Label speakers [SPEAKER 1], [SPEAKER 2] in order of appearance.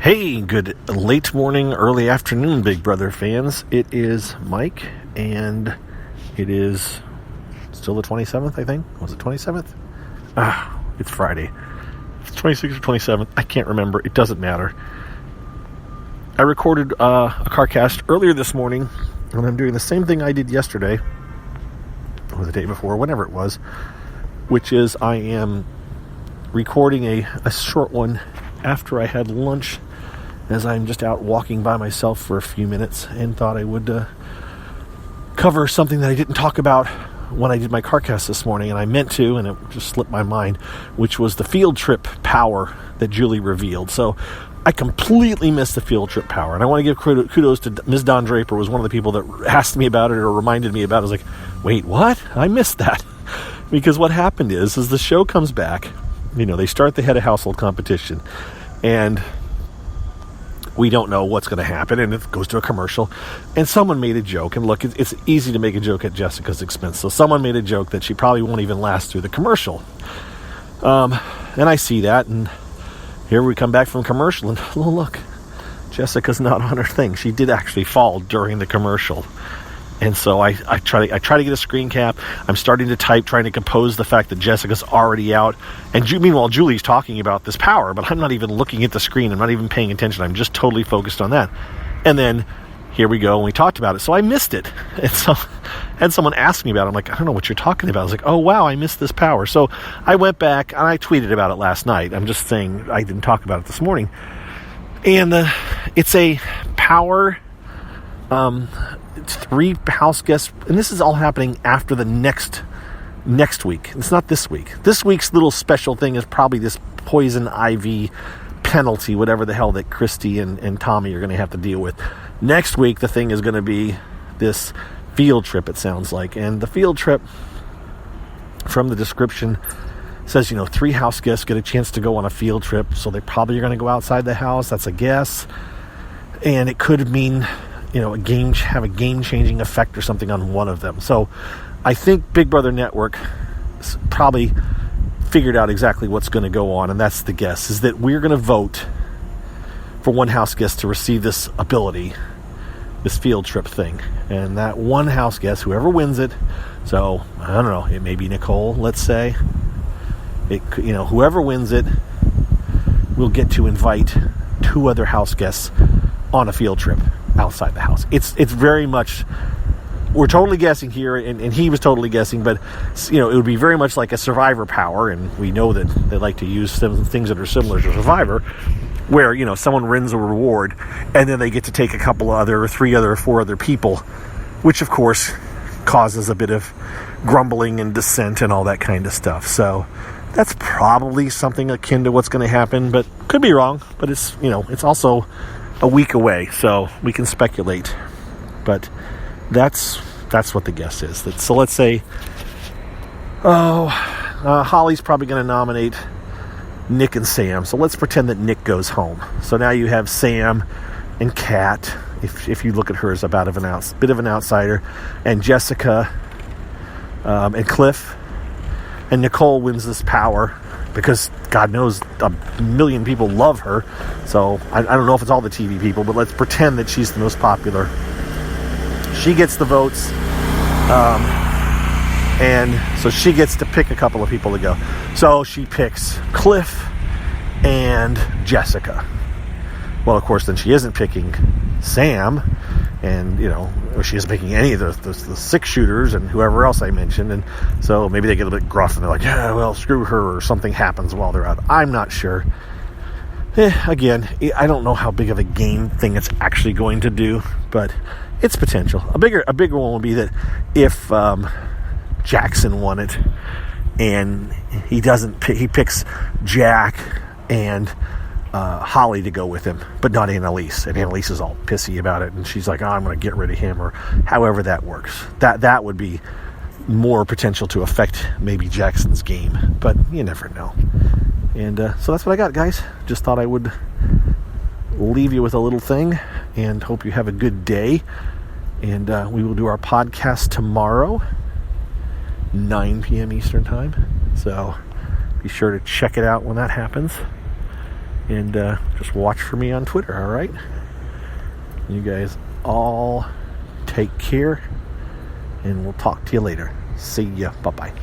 [SPEAKER 1] Hey, good late morning, early afternoon, Big Brother fans. It is Mike, and it is still the 27th, I think. Was it 27th? It's Friday. It's 26th or 27th. I can't remember. It doesn't matter. I recorded a CarCast earlier this morning, and I'm doing the same thing I did yesterday, or the day before, whenever it was, which is I am recording a short one after I had lunch, as I'm just out walking by myself for a few minutes, and thought I would cover something that I didn't talk about when I did my CarCast this morning, and I meant to, and it just slipped my mind, which was the field trip power that Julie revealed. So I completely missed the field trip power, and I want to give kudos to Ms. Don Draper, was one of the people that asked me about it or reminded me about it. I was like, wait, what? I missed that. Because what happened is the show comes back, they start the head of household competition, and we don't know what's going to happen, and it goes to a commercial, and someone made a joke, and look, it's easy to make a joke at Jessica's expense, so someone made a joke that she probably won't even last through the commercial, and I see that, and here we come back from commercial, and oh, look, Jessica's not on her thing. She did actually fall during the commercial. And so I try to get a screen cap. I'm starting to type, trying to compose the fact that Jessica's already out. And meanwhile, Julie's talking about this power, but I'm not even looking at the screen. I'm not even paying attention. I'm just totally focused on that. And then here we go, and we talked about it. So I missed it. And so had someone ask me about it. I'm like, I don't know what you're talking about. I was like, oh, wow, I missed this power. So I went back, and I tweeted about it last night. I'm just saying I didn't talk about it this morning. And it's a power... It's 3 house guests, and this is all happening after the next week. It's not this week. This week's little special thing is probably this poison ivy penalty, whatever the hell that Christy and Tommy are going to have to deal with. Next week, the thing is going to be this field trip, it sounds like. And the field trip, from the description, says, 3 house guests get a chance to go on a field trip, so they probably are going to go outside the house. That's a guess. And it could mean... have a game-changing effect or something on one of them. So I think Big Brother Network probably figured out exactly what's going to go on, and that's the guess, is that we're going to vote for one house guest to receive this ability, this field trip thing. And that one house guest, whoever wins it, so, I don't know, it may be Nicole, let's say. Whoever wins it will get to invite 2 other house guests on a field trip outside the house. It's very much, we're totally guessing here, and he was totally guessing, but it would be very much like a Survivor power, and we know that they like to use some things that are similar to Survivor, where someone wins a reward, and then they get to take a couple other, or 3 other, or 4 other people, which of course causes a bit of grumbling and dissent and all that kind of stuff. So that's probably something akin to what's going to happen, but could be wrong. But it's it's also a week away, so we can speculate, but that's what the guess is. So let's say Holly's probably going to nominate Nick and Sam, so let's pretend that Nick goes home. So now you have Sam and Kat, if you look at her as a bit of an outsider, and Jessica and Cliff, and Nicole wins this power because God knows a million people love her. So I don't know if it's all the TV people, but let's pretend that she's the most popular. She gets the votes, and so she gets to pick a couple of people to go. So she picks Cliff and Jessica. Well, of course, then she isn't picking Sam, and or she isn't picking any of the 6 shooters and whoever else I mentioned, and so maybe they get a bit gruff and they're like, yeah, well, screw her, or something happens while they're out. I'm not sure. Again, I don't know how big of a game thing it's actually going to do, but it's potential. A bigger one would be that if Jackson won it, and he picks Jack and Holly to go with him, but not Annalise. And Annalise is all pissy about it, and she's like, I'm going to get rid of him, or however that works. That would be more potential to affect maybe Jackson's game, but you never know. And so that's what I got, guys. Just thought I would leave you with a little thing, and hope you have a good day. And we will do our podcast tomorrow, 9 p.m. Eastern Time. So be sure to check it out when that happens. And just watch for me on Twitter, all right? You guys all take care, and we'll talk to you later. See ya. Bye-bye.